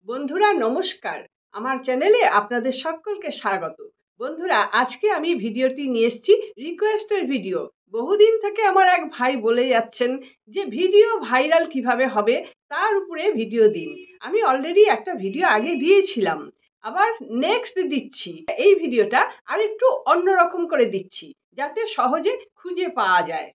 বন্ধুরা নমস্কার, আমার চ্যানেলে আপনাদের সকলকে স্বাগত। বন্ধুরা আজকে আমি ভিডিওটি নিয়ে এসেছি রিকোয়েস্টের ভিডিও। বহুদিন থেকে আমার এক ভাই বলে যাচ্ছেন যে ভিডিও ভাইরাল কিভাবে হবে তার উপরে ভিডিও দিন। আমি অলরেডি একটা ভিডিও আগে দিয়েছিলাম, আবার নেক্সট দিচ্ছি। এই ভিডিওটা আরেকটু অন্যরকম করে দিচ্ছি যাতে সহজে খুঁজে পাওয়া যায়।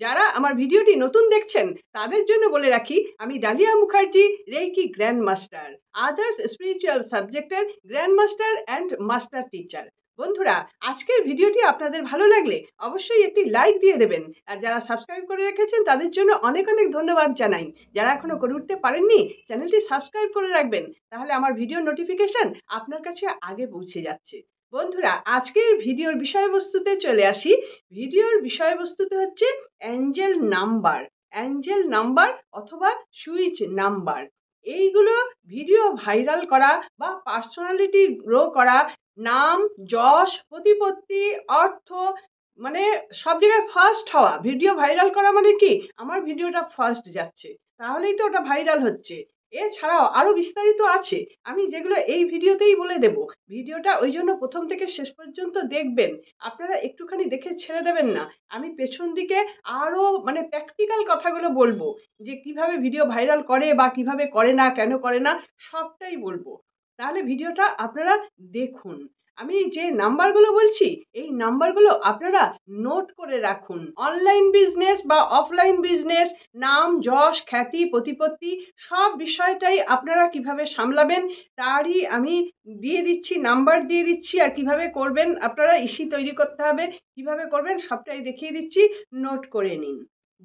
যারা আমার ভিডিওটি নতুন দেখছেন তাদের জন্য বলে রাখি, আমি Dalia Mukherjee, reiki grand master, others spiritual সাবজেক্টের grand master and master teacher. বন্ধুরা আজকের ভিডিওটি আপনাদের ভালো লাগলে অবশ্যই একটি লাইক দিয়ে দেবেন, আর যারা সাবস্ক্রাইব করে রেখেছেন তাদের জন্য অনেক অনেক ধন্যবাদ জানাই। যারা এখনো করে উঠতে পারেননি চ্যানেলটি সাবস্ক্রাইব করে রাখবেন, তাহলে আমার ভিডিও নোটিফিকেশন আপনার কাছে আগে পৌঁছে যাচ্ছে। বন্ধুরা আজকের ভিডিওর বিষয়বস্তুতে চলে আসি। ভিডিওর বিষয়বস্তুতে হচ্ছে অ্যাঞ্জেল নাম্বার অথবা সুইচ নাম্বার। এইগুলো ভিডিও ভাইরাল করা বা পার্সোনালিটি গ্রো করা, নাম, যশ, প্রতিপত্তি, অর্থ, মানে সব জায়গায় ফার্স্ট হওয়া। ভিডিও ভাইরাল করা মানে কি, আমার ভিডিওটা ফার্স্ট যাচ্ছে, তাহলেই তো ওটা ভাইরাল হচ্ছে। এছাড়াও আরো বিস্তারিত আছে, আমি যেগুলো এই ভিডিওতেই বলে দেব। ভিডিওটা ওই জন্য প্রথম থেকে শেষ পর্যন্ত দেখবেন, আপনারা একটুখানি দেখে ছেড়ে দেবেন না। আমি পেছন দিকে আরো প্র্যাকটিক্যাল কথাগুলো বলবো, যে কিভাবে ভিডিও ভাইরাল করে বা কিভাবে করে না, কেন করে না, সবটাই বলবো। তাহলে ভিডিওটা আপনারা দেখুন। আমি যে নাম্বারগুলো বলছি এই নাম্বারগুলো আপনারা নোট করে রাখুন। অনলাইন বিজনেস বা অফলাইন বিজনেস, নাম, যশ, খ্যাতি, প্রতিপত্তি সব বিষয়টাই আপনারা কিভাবে সামলাবেন তারই আমি দিয়ে দিচ্ছি, নাম্বার দিয়ে দিচ্ছি। আর কিভাবে করবেন, আপনারা ইসি তৈরি করতে হবে, কিভাবে করবেন সবটাই দেখিয়ে দিচ্ছি, নোট করে নিন।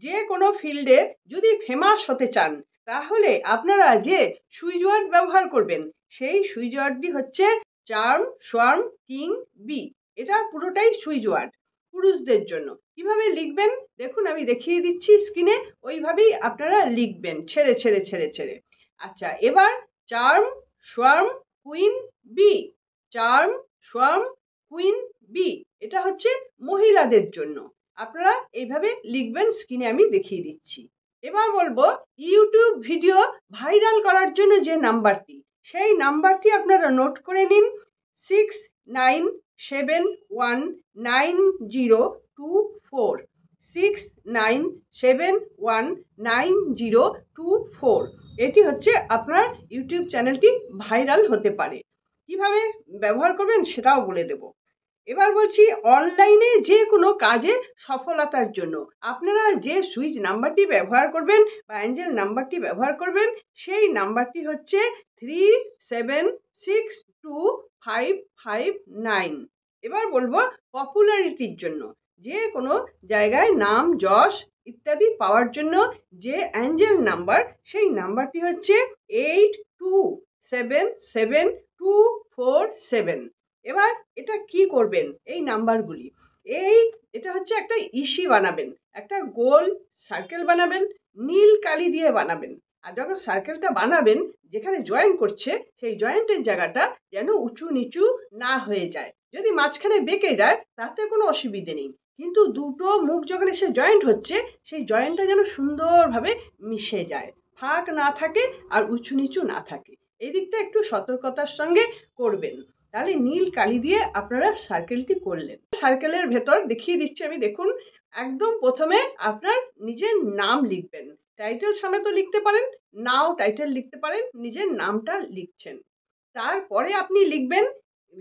যে কোনো ফিল্ডে যদি ফেমাস হতে চান তাহলে আপনারা যে সুইচ ওয়ার্ড ব্যবহার করবেন সেই সুইচ ওয়ার্ডটি হচ্ছে চার্ম, সোয়ার্ম, কিং, বি। এটা পুরোটাই সুইচ ওয়ার্ড পুরুষদের জন্য। কিভাবে লিখবেন দেখুন, আমি দেখিয়ে দিচ্ছি স্ক্রিনে, ওইভাবেই আপনারা লিখবেন ছেড়ে ছেড়ে ছেড়ে ছেড়ে। আচ্ছা, এবার charm, swarm, queen, bee. Charm, swarm, queen, bee, এটা হচ্ছে মহিলাদের জন্য। আপনারা এইভাবে লিখবেন, স্ক্রিনে আমি দেখিয়ে দিচ্ছি। এবার বলবো ইউটিউব ভিডিও ভাইরাল করার জন্য যে নাম্বারটি, সেই নাম্বারটি আপনারা নোট করে নিন। 69719024, 69719024। এটি হচ্ছে আপনার ইউটিউব চ্যানেলটি ভাইরাল হতে পারে। কিভাবে ব্যবহার করবেন সেটাও বলে দেব। এবার বলছি অনলাইনে যে কোনো কাজে সফলতার জন্য আপনারা যে সুইচ নাম্বারটি ব্যবহার করবেন বা অ্যাঞ্জেল নাম্বারটি ব্যবহার করবেন সেই নাম্বারটি হচ্ছে 37625559। এবার বলবো পপুলারিটির জন্য, যে কোনো জায়গায় নাম, যশ ইত্যাদি পাওয়ার জন্য যে অ্যাঞ্জেল নাম্বার, সেই নাম্বারটি হচ্ছে 82772447। এবার এটা কি করবেন, এই নাম্বারগুলি, এটা হচ্ছে একটা ইসি বানাবেন, একটা গোল সার্কেল বানাবেন, নীল কালি দিয়ে বানাবেন। আর যখন সার্কেলটা বানাবেন, যেখানে জয়েন করছে সেই জয়েন্টের জায়গাটা যেন উঁচু নিচু না হয়ে যায়। যদি মাঝখানে বেঁকে যায় তাতে কোনো অসুবিধে নেই, কিন্তু দুটো মুখ যখন এসে জয়েন্ট হচ্ছে সেই জয়েন্টটা যেন সুন্দরভাবে মিশে যায়, ফাঁক না থাকে আর উঁচু নিচু না থাকে। এই দিকটা একটু সতর্কতার সঙ্গে করবেন। তাহলে নীল কালি দিয়ে আপনারা সার্কেলটি করলেন। সার্কেলের ভেতর দেখিয়ে দিচ্ছি আমি, দেখুন। একদম প্রথমে আপনার নিজের নাম লিখবেন, টাইটেল সমেত লিখতে পারেন, নাও টাইটেল লিখতে পারেন, নিজের নামটা লিখছেন। তারপরে আপনি লিখবেন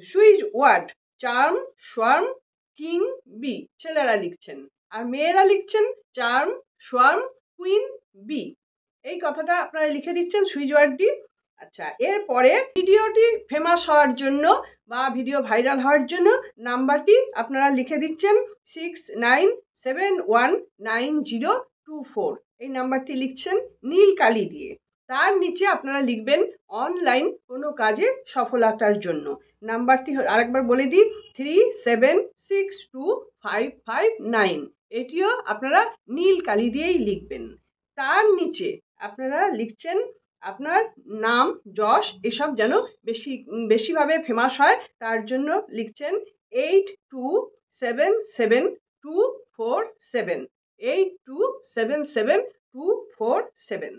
switch word charm, swarm, king, bee. ছেলেরা লিখছেন, আর মেয়েরা লিখছেন চার্ম, সোয়ার্ম, কুইন, বি। এই কথাটা আপনারা লিখে দিচ্ছেন সুইচ ওয়ার্ডটি। আচ্ছা, এরপরে ভিডিওটি ফেমাস হওয়ার জন্য বা ভিডিও ভাইরাল হওয়ার জন্য নাম্বারটি আপনারা লিখে দিচ্ছেন 69719024। এই নাম্বারটি লিখছেন নীল কালি দিয়ে। তার নিচে আপনারা লিখবেন অনলাইন কোনো কাজে সফলতার জন্য। নাম্বারটি আরেকবার বলে দিই, 37625559। এটিও আপনারা নীল কালি দিয়েই লিখবেন। তার নিচে আপনারা লিখছেন আপনার নাম, যশ এসব যেন বেশিভাবে ফেমাস হয়, তার জন্য লিখছেন 8277247247, 82772447।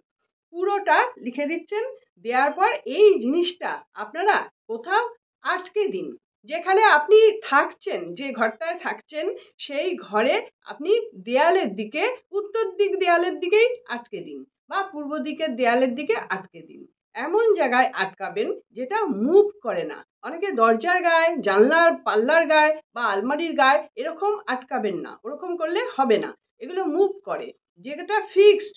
পুরোটা লিখে দিচ্ছেন। দেওয়ার পর এই জিনিসটা আপনারা কোথাও আটকে দিন। যেখানে আপনি থাকছেন, যে ঘরটায় থাকছেন সেই ঘরে আপনি দেয়ালের দিকে, উত্তর দিক দেয়ালের দিকেই আটকে দিন বা পূর্ব দিকের দেয়ালের দিকে আটকে দিন। এমন জায়গায় আটকাবেন যেটা মুভ করে না। অনেকে দরজার গায়ে, জানলার পাল্লার গায়ে বা আলমারির গায়ে এরকম আটকাবেন না, ওরকম করলে হবে না। এগুলো মুভ করে, যেটা ফিক্সড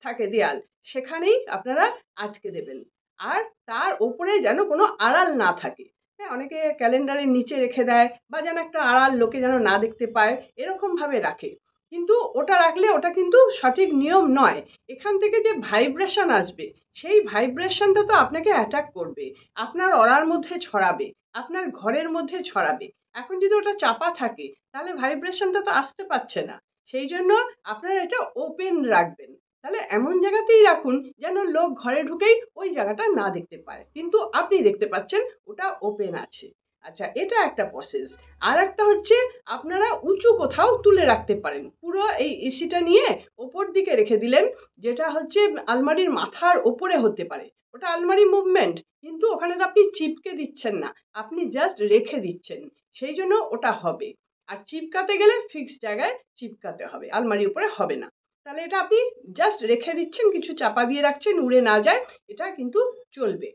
থাকে দেয়াল, সেখানেই আপনারা আটকে দেবেন। আর তার ওপরে যেন কোনো আড়াল না থাকে। হ্যাঁ, অনেকে ক্যালেন্ডারের নিচে রেখে দেয় বা যেন একটা আড়াল লোকে যেন না দেখতে পায়, এরকম ভাবে রাখে। কিন্তু ওটা রাখলে ওটা কিন্তু সঠিক নিয়ম নয়। এখান থেকে যে ভাইব্রেশন আসবে, সেই ভাইব্রেশনটা তো আপনাকে অ্যাটাক করবে, আপনার অরার মধ্যে ছড়াবে, আপনার ঘরের মধ্যে ছড়াবে। এখন যদি ওটা চাপা থাকে তাহলে ভাইব্রেশনটা তো আসতে পারছে না। সেই জন্য আপনারা এটা ওপেন রাখবেন। তাহলে এমন জায়গাতেই রাখুন যেন লোক ঘরে ঢুকেই ওই জায়গাটা না দেখতে পায়, কিন্তু আপনি দেখতে পাচ্ছেন ওটা ওপেন আছে। আচ্ছা, এটা একটা প্রসেস। আর একটা হচ্ছে, আপনারা উঁচু কোথাও তুলে রাখতে পারেন। পুরো এই এসিটা নিয়ে ওপর দিকে রেখে দিলেন, যেটা হচ্ছে আলমারির মাথার ওপরে হতে পারে। ওটা আলমারি মুভমেন্ট, কিন্তু ওখানে তো আপনি চিপকে দিচ্ছেন না, আপনি জাস্ট রেখে দিচ্ছেন। সেই জন্য ওটা হবে। আর চিপকাতে গেলে ফিক্স জায়গায় চিপকাতে হবে, আলমারির উপরে হবে না। তাহলে এটা আপনি জাস্ট রেখে দিচ্ছেন, কিছু চাপা দিয়ে রাখছেন, উড়ে না যায়, এটা কিন্তু চলবে।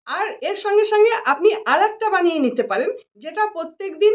আর এর সঙ্গে সঙ্গে আপনি আরেকটা বানিয়ে নিতে পারেন, যেটা প্রত্যেকদিন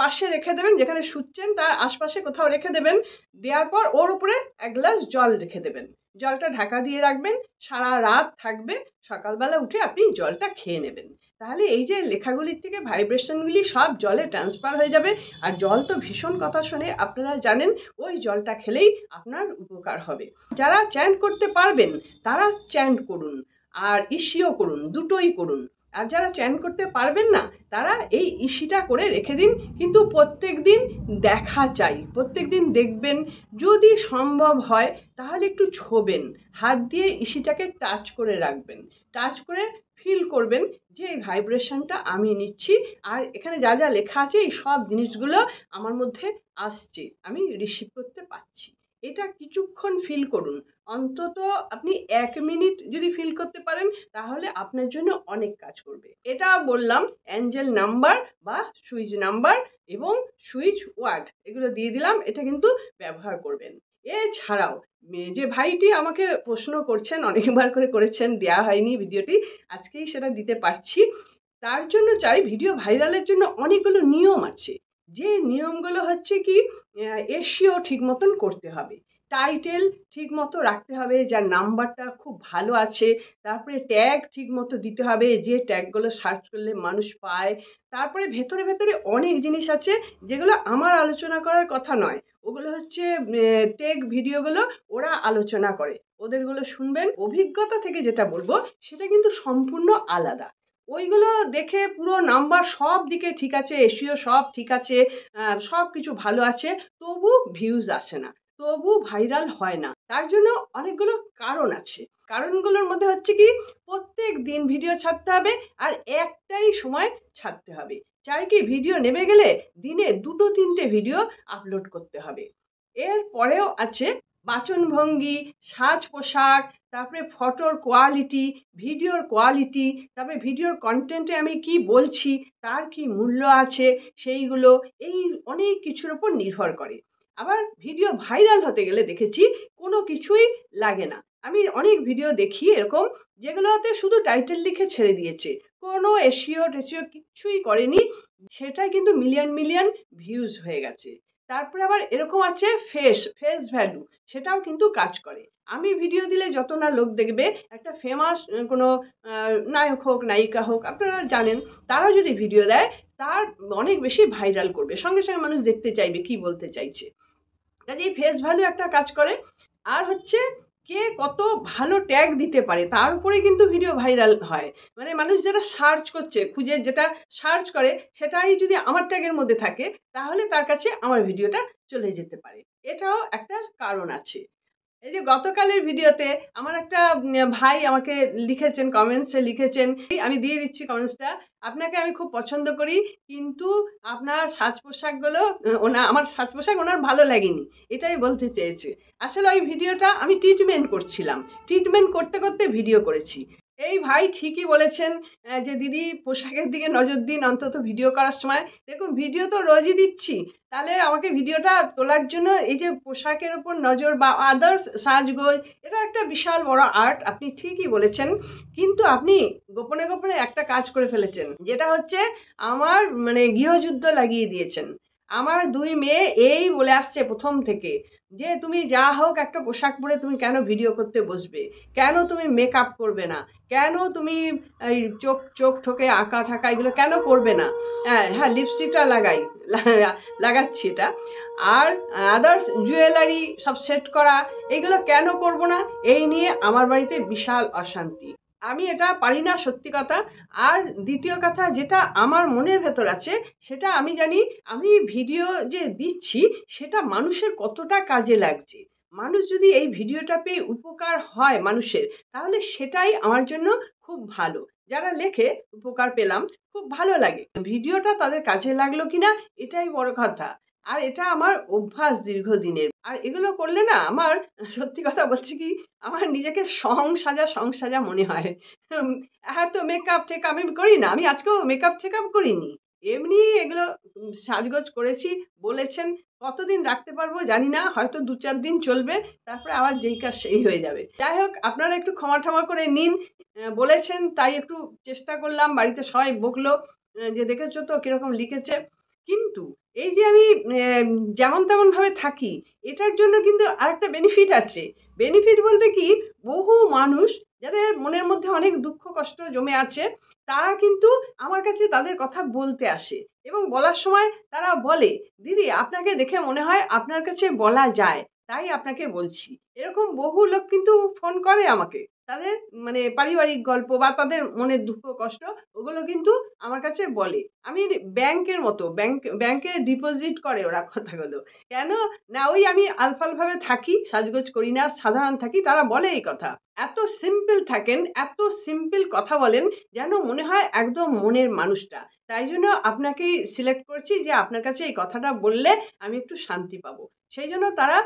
পাশে রেখে দেবেন, যেখানে শুচ্ছেন তার আশপাশে কোথাও রেখে দেবেন। দেওয়ার পর ওর উপরে এক গ্লাস জল রেখে দেবেন, জলটা ঢাকা দিয়ে রাখবেন, সারা রাত থাকবে, সকালবেলা উঠে আপনি জলটা খেয়ে নেবেন। তাহলে এই যে লেখাগুলির থেকে ভাইব্রেশনগুলি সব জলে ট্রান্সফার হয়ে যাবে। আর জল তো ভীষণ কথা শোনে, আপনারা জানেন, ওই জলটা খেলেই আপনার উপকার হবে। যারা চ্যান্ট করতে পারবেন তারা চ্যান্ট করুন, আর ইসিও করুন, দুটোই করুন। আর যারা চ্যান করতে পারবেন না তারা এই ইসিটা করে রেখে দিন, কিন্তু প্রত্যেক দিন দেখা চাই, প্রত্যেক দিন দেখবেন। যদি সম্ভব হয় তাহলে একটু ছোবেন, হাত দিয়ে ইসিটাকে টাচ করে রাখবেন, টাচ করে ফিল করবেন যে এই ভাইব্রেশনটা আমি নিচ্ছি, আর এখানে যা যা লেখা আছে এই সব জিনিসগুলো আমার মধ্যে আসছে, আমি রিসিভ করতে পারছি। এটা কিছুক্ষণ ফিল করুন। অন্তত আপনি 1 মিনিট যদি ফিল করতে পারেন তাহলে আপনার জন্য অনেক কাজ করবে। এটা বললাম অ্যাঞ্জেল নাম্বার বা সুইচ নাম্বার এবং সুইচ ওয়ার্ড, এগুলো দিয়ে দিলাম, এটা কিন্তু ব্যবহার করবেন। এছাড়াও যে ভাইটি আমাকে প্রশ্ন করছেন, অনেকবার করে করেছেন, দেয়া হয়নি ভিডিওটি, আজকেই সেটা দিতে পারছি। তার জন্য চাই, ভিডিও ভাইরালের জন্য অনেকগুলো নিয়ম আছে। যে নিয়মগুলো হচ্ছে কি, এসইও ঠিক মতন করতে হবে, টাইটেল ঠিক মতো রাখতে হবে যার নাম্বারটা খুব ভালো আছে, তারপরে ট্যাগ ঠিক মতো দিতে হবে, যে ট্যাগগুলো সার্চ করলে মানুষ পায়। তারপরে ভেতরে ভেতরে অনেক জিনিস আছে যেগুলো আমার আলোচনা করার কথা নয়, ওগুলো হচ্ছে টেক ভিডিওগুলো ওরা আলোচনা করে, ওদেরগুলো শুনবেন। অভিজ্ঞতা থেকে যেটা বলবো সেটা কিন্তু সম্পূর্ণ আলাদা। ওইগুলো দেখে পুরো নাম্বার সব দিকে ঠিক আছে, এসইও সব ঠিক আছে, সব কিছু ভালো আছে, তবু ভিউজ আসে না, তবু ভাইরাল হয় না। তার জন্য অনেকগুলো কারণ আছে। কারণগুলোর মধ্যে হচ্ছে কি, প্রত্যেক দিন ভিডিও ছাড়তে হবে, আর একটাই সময় ছাড়তে হবে। চাই কি, ভিডিও নেমে গেলে দিনে 2-3টে ভিডিও আপলোড করতে হবে। এর পরেও আছে বাচনভঙ্গি, সাজ পোশাক, তারপরে ফটোর কোয়ালিটি, ভিডিওর কোয়ালিটি, তারপরে ভিডিওর কন্টেন্টে আমি কি বলছি, তার কি মূল্য আছে, সেইগুলো, এই অনেক কিছুর উপর নির্ভর করে। আবার ভিডিও ভাইরাল হতে গেলে দেখেছি কোনো কিছুই লাগে না। আমি অনেক ভিডিও দেখি এরকম, যেগুলোতে শুধু টাইটেল লিখে ছেড়ে দিয়েছে, কোনো এসইও টেসিও কিচ্ছুই করেনি, সেটাই কিন্তু মিলিয়ন মিলিয়ন ভিউজ হয়ে গেছে। তারপরে আবার এরকম আছে ফেস ভ্যালু, সেটাও কিন্তু কাজ করে। আমি ভিডিও দিলে যত না লোক দেখবে, একটা ফেমাস কোনো নায়ক হোক, নায়িকা হোক, আপনারা জানেন, তারা যদি ভিডিও দেয় তার অনেক বেশি ভাইরাল করবে, সঙ্গে সঙ্গে মানুষ দেখতে চাইবে কি বলতে চাইছে। কাজেই ফেস ভ্যালু একটা কাজ করে। আর হচ্ছে কে কত ভালো ট্যাগ দিতে পারে, তার উপরে কিন্তু ভিডিও ভাইরাল হয়। মানে মানুষ যেটা সার্চ করছে, খুঁজে যেটা সার্চ করে, সেটাই যদি আমার ট্যাগের মধ্যে থাকে তাহলে তার কাছে আমার ভিডিওটা চলে যেতে পারে। এটাও একটা কারণ আছে। এই যে গতকালের ভিডিওতে আমার একটা ভাই আমাকে লিখেছেন, কমেন্টসে লিখেছেন, আমি দিয়ে দিচ্ছি কমেন্টসটা। আপনাকে আমি খুব পছন্দ করি, কিন্তু আপনার সাজ পোশাকগুলো আমার সাজ পোশাক ওনার ভালো লাগেনি, এটাই বলতে চেয়েছে। আসলে ওই ভিডিওটা আমি ট্রিটমেন্ট করছিলাম, ট্রিটমেন্ট করতে করতে ভিডিও করেছি। এই ভাই ঠিকই বলেছেন যে দিদি পোশাকের দিকে নজর দিন অন্তত ভিডিও করার সময়। দেখুন ভিডিও তো রোজই দিচ্ছি, তাহলে আমাকে ভিডিওটা তোলার জন্য এই যে পোশাকের উপর নজর বা আদার্স সাজগোজ, এটা একটা বিশাল বড় আর্ট, আপনি ঠিকই বলেছেন। কিন্তু আপনি গোপনে গোপনে একটা কাজ করে ফেলেছেন, যেটা হচ্ছে আমার গৃহযুদ্ধ লাগিয়ে দিয়েছেন। আমার 2 মেয়ে এই বলে আসছে প্রথম থেকে যে তুমি যা হোক একটা পোশাক পরে তুমি কেন ভিডিও করতে বসবে, কেন তুমি মেকআপ করবে না, কেন তুমি এই চোখ চোখ ঠোকে আঁকা ঠাকা এগুলো কেন করবে না। হ্যাঁ লিপস্টিকটা লাগাচ্ছি এটা, আর আদার্স জুয়েলারি সব সেট করা এইগুলো কেন করব না, এই নিয়ে আমার বাড়িতে বিশাল অশান্তি। আমি এটা পারি না, সত্যি কথা। আর দ্বিতীয় কথা, যেটা আমার মনের ভেতর আছে সেটা আমি জানি, আমি ভিডিও যে দিচ্ছি সেটা মানুষের কতটা কাজে লাগছে। মানুষ যদি এই ভিডিওটা পেয়ে উপকার হয় মানুষের, তাহলে সেটাই আমার জন্য খুব ভালো। যারা লেখে উপকার পেলাম, খুব ভালো লাগে। ভিডিওটা তাদের কাজে লাগলো কিনা এটাই বড় কথা। আর এটা আমার অভ্যাস দীর্ঘদিনের। আর এগুলো করলে না আমার, সত্যি কথা বলছি কি, আমার নিজেকে সংসাজা মনে হয়। হ্যাঁ, তো মেকআপ টেকআপ আমি করি না, আমি আজকেও মেকআপ টেকআপ করিনি, এমনি এগুলো সাজগোজ করেছি। বলেছেন কতদিন রাখতে পারবো জানি না, হয়তো 2-4 দিন চলবে, তারপরে আবার যেই কাজ সেই হয়ে যাবে। যাই হোক, আপনারা একটু ক্ষমা টমা করে নিন। বলেছেন তাই একটু চেষ্টা করলাম, বাড়িতে সবাই বকলো যে দেখেছো তো কিরকম লিখেছে। কিন্তু এই যে আমি যেমন তেমন ভাবে থাকি, এটার জন্য কিন্তু আরেকটা বেনিফিট আছে। বেনিফিট বলতে কি, বহু মানুষ যাদের মনের মধ্যে অনেক দুঃখ কষ্ট জমে আছে, তারা কিন্তু আমার কাছে তাদের কথা বলতে আসে, এবং বলার সময় তারা বলে দিদি আপনাকে দেখে মনে হয় আপনার কাছে বলা যায়, তাই আপনাকে বলছি। এরকম বহু লোক কিন্তু ফোন করে আমাকে, তাদের পারিবারিক গল্প বা তাদের মনের দুঃখ কষ্ট ওগুলো কিন্তু আমার কাছে বলে। আমি ব্যাংকের মতো, ব্যাংকে ডিপোজিট করে ওরা কথাগুলো। কেন না, ওই আমি আলফাল ভাবে থাকি, সাজগোজ করি না, সাধারণ থাকি, তারা বলে এই কথা। এত সিম্পল থাকেন, এত সিম্পল কথা বলেন, যেন মনে হয় একদম মনের মানুষটা। তাই জন্য আপনাকেই সিলেক্ট করছি যে আপনার কাছে এই কথাটা বললে আমি একটু শান্তি পাবো। সেই জন্য তারা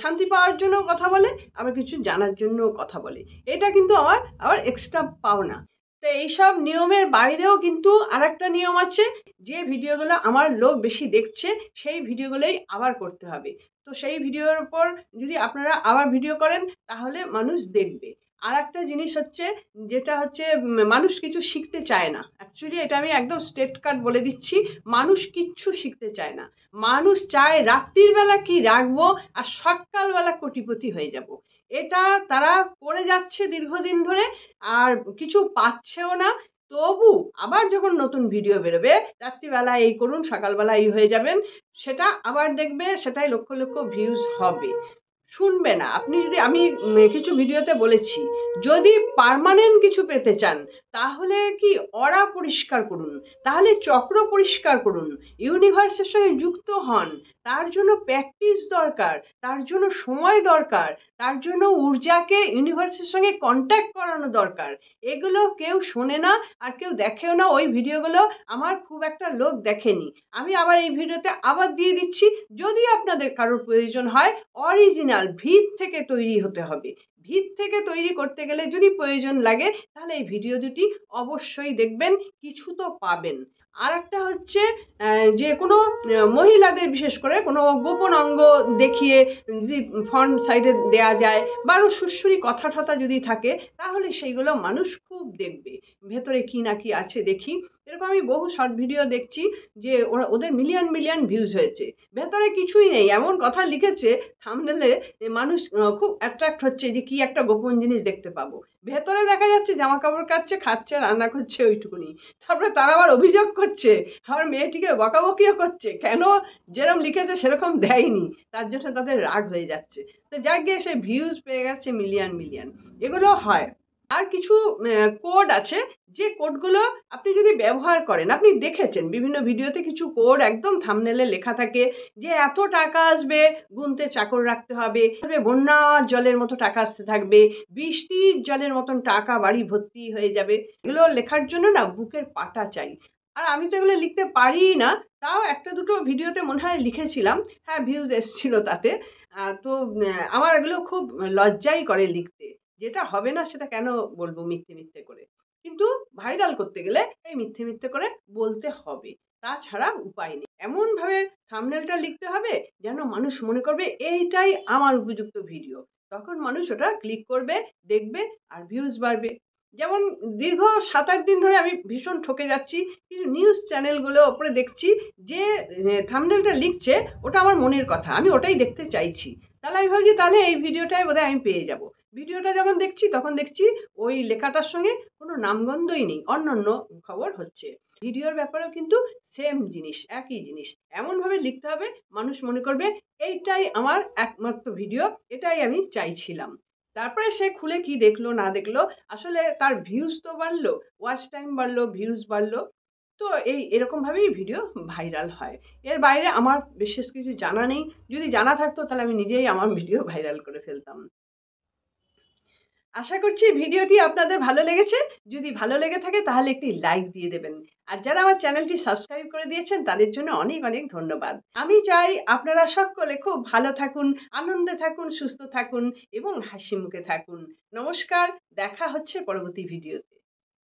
শান্তি পাওয়ার জন্য কথা বলে, আবার কিছু জানার জন্য কথা বলে। এটা কিন্তু আবার এক্সট্রা পাওনা। তো এইসব নিয়মের বাইরেও কিন্তু আরেকটা নিয়ম আছে, যে ভিডিওগুলো আমার লোক বেশি দেখছে সেই ভিডিওগুলোই আবার করতে হবে। তো সেই ভিডিওর উপর যদি আপনারা আবার ভিডিও করেন তাহলে মানুষ দেখবে। আর একটা জিনিস হচ্ছে, যেটা হচ্ছে মানুষ কিছু শিখতে চায় না। অ্যাকচুয়ালি এটা আমি একদম স্ট্রেট কাট বলে দিচ্ছি, মানুষ কিচ্ছু শিখতে চায় না। মানুষ চায় রাত্রির বেলা কি রাখবো আর সকালবেলা কোটিপতি হয়ে যাব। এটা তারা করে যাচ্ছে দীর্ঘদিন ধরে, আর কিছু পাচ্ছেও না। তবু আবার যখন নতুন ভিডিও বেরোবে, রাত্রিবেলা এই করুন সকালবেলা এই হয়ে যাবেন, সেটা আবার দেখবে, সেটাই লক্ষ লক্ষ ভিউজ হবে। শুনবে না। আপনি যদি, আমি কিছু ভিডিওতে বলেছি, যদি পার্মানেন্ট কিছু পেতে চান তাহলে কি অরা পরিষ্কার করুন, তাহলে চক্র পরিষ্কার করুন, ইউনিভার্সের সঙ্গে যুক্ত হন। তার জন্য প্র্যাকটিস দরকার, তার জন্য সময় দরকার, তার জন্য ঊর্জাকে ইউনিভার্সের সঙ্গে কন্ট্যাক্ট করানো দরকার। এগুলো কেউ শোনে না, আর কেউ দেখেও না। ওই ভিডিওগুলো আমার খুব একটা লোক দেখেনি। আমি আবার এই ভিডিওতে আবার দিয়ে দিচ্ছি, যদি আপনাদের কারোর প্রয়োজন হয়, অরিজিনাল ভিত থেকে তৈরি হতে হবে। ভিত থেকে তৈরি করতে গেলে যদি প্রয়োজন লাগে, তাহলে এই ভিডিও দুটি অবশ্যই দেখবেন, কিছু তো পাবেন। আর একটা হচ্ছে যে কোনো মহিলাদের বিশেষ করে কোনো গোপন অঙ্গ দেখিয়ে যদি ফ্রন্ট সাইডে দেয়া যায়, বা আরও সুরসুরি কথা টথা যদি থাকে, তাহলে সেইগুলো মানুষ খুব দেখবে, ভেতরে কি না কি আছে দেখি। এরকম আমি বহু শর্ট ভিডিও দেখছি যে ওদের মিলিয়ন মিলিয়ন ভিউজ হয়েছে, ভেতরে কিছুই নেই, এমন কথা লিখেছে থাম্বনেলে, মানুষ খুব অ্যাট্রাক্ট হচ্ছে যে কি একটা গোপন জিনিস দেখতে পাবো। ভেতরে দেখা যাচ্ছে জামা কাপড় কাচ্ছে, খাচ্ছে, রান্না করছে, ওইটুকুনি। তারপরে তারা আবার অভিযোগ করছে, আবার মেয়েটিকে বকাবকিও করছে, কেন যেরকম লিখেছে সেরকম দেয়নি, তার জন্য তাদের রাগ হয়ে যাচ্ছে। তো যাক গিয়ে সে ভিউজ পেয়ে গেছে মিলিয়ন মিলিয়ন, এগুলো হয়। আর কিছু কোড আছে, যে কোডগুলো আপনি যদি ব্যবহার করেন, আপনি দেখেছেন বিভিন্ন ভিডিওতে কিছু কোড একদম থাম্বনেলে লেখা থাকে যে এত টাকা আসবে, গুনতে চাকর রাখতে হবে, বন্যার জলের মতো টাকা আসতে থাকবে, বৃষ্টির জলের মতন টাকা বাড়ি ভর্তি হয়ে যাবে। এগুলো লেখার জন্য না বুকের পাটা চাই। আর আমি তো এগুলো লিখতে পারি না, তাও একটা দুটো ভিডিওতে মনে হয় লিখেছিলাম, হ্যাঁ ভিউজ এসেছিল তাতে। তো আমার এগুলো খুব লজ্জাই করে লিখতে, যেটা হবে না সেটা কেন বলবো মিথ্যে মিথ্যে করে। কিন্তু ভাইরাল করতে গেলে এই মিথ্যে মিথ্যে করে বলতে হবে, তাছাড়া উপায় নেই। এমন ভাবে থাম্বনেলটা লিখতে হবে যেন মানুষ মনে করবে এইটাই আমার উপযুক্ত ভিডিও, তখন মানুষ ওটা ক্লিক করবে, দেখবে, আর ভিউজ বাড়বে। যেমন দীর্ঘ 7-8 দিন ধরে আমি ভীষণ ঠকে যাচ্ছি, কিছু নিউজ চ্যানেলগুলো ওপরে দেখছি যে থাম্বনেলটা লিখছে ওটা আমার মনের কথা, আমি ওটাই দেখতে চাইছি। তাহলে আমি ভাবছি তাহলে এই ভিডিওটাই বোধহয় আমি পেয়ে যাব। ভিডিওটা যখন দেখছি তখন দেখছি ওই লেখাটার সঙ্গে কোনো নামগন্ধই নেই, অন্য খবর হচ্ছে। ভিডিওর ব্যাপারেও কিন্তু সেম জিনিস, একই জিনিস এমনভাবে লিখতে হবে মানুষ মনে করবে এইটাই আমার একমাত্র ভিডিও, এটাই আমি চাইছিলাম। তারপরে সে খুলে কি দেখলো না দেখলো, আসলে তার ভিউজ তো বাড়লো, ওয়াচ টাইম বাড়লো, ভিউজ বাড়লো। তো এরকম ভাবেই ভিডিও ভাইরাল হয়। এর বাইরে আমার বিশেষ কিছু জানা নেই, যদি জানা থাকতো তাহলে আমি নিজেই আমার ভিডিও ভাইরাল করে ফেলতাম। আশা করছি ভিডিওটি আপনাদের ভালো লেগেছে। যদি ভালো লেগে থাকে তাহলে একটি লাইক দিয়ে দেবেন। আর যারা আমার চ্যানেলটি সাবস্ক্রাইব করে দিয়েছেন তাদের জন্য অনেক অনেক ধন্যবাদ। আমি চাই আপনারা সকলে খুব ভালো থাকুন, আনন্দে থাকুন, সুস্থ থাকুন এবং হাসি মুখে থাকুন। নমস্কার, দেখা হচ্ছে পরবর্তী ভিডিওতে।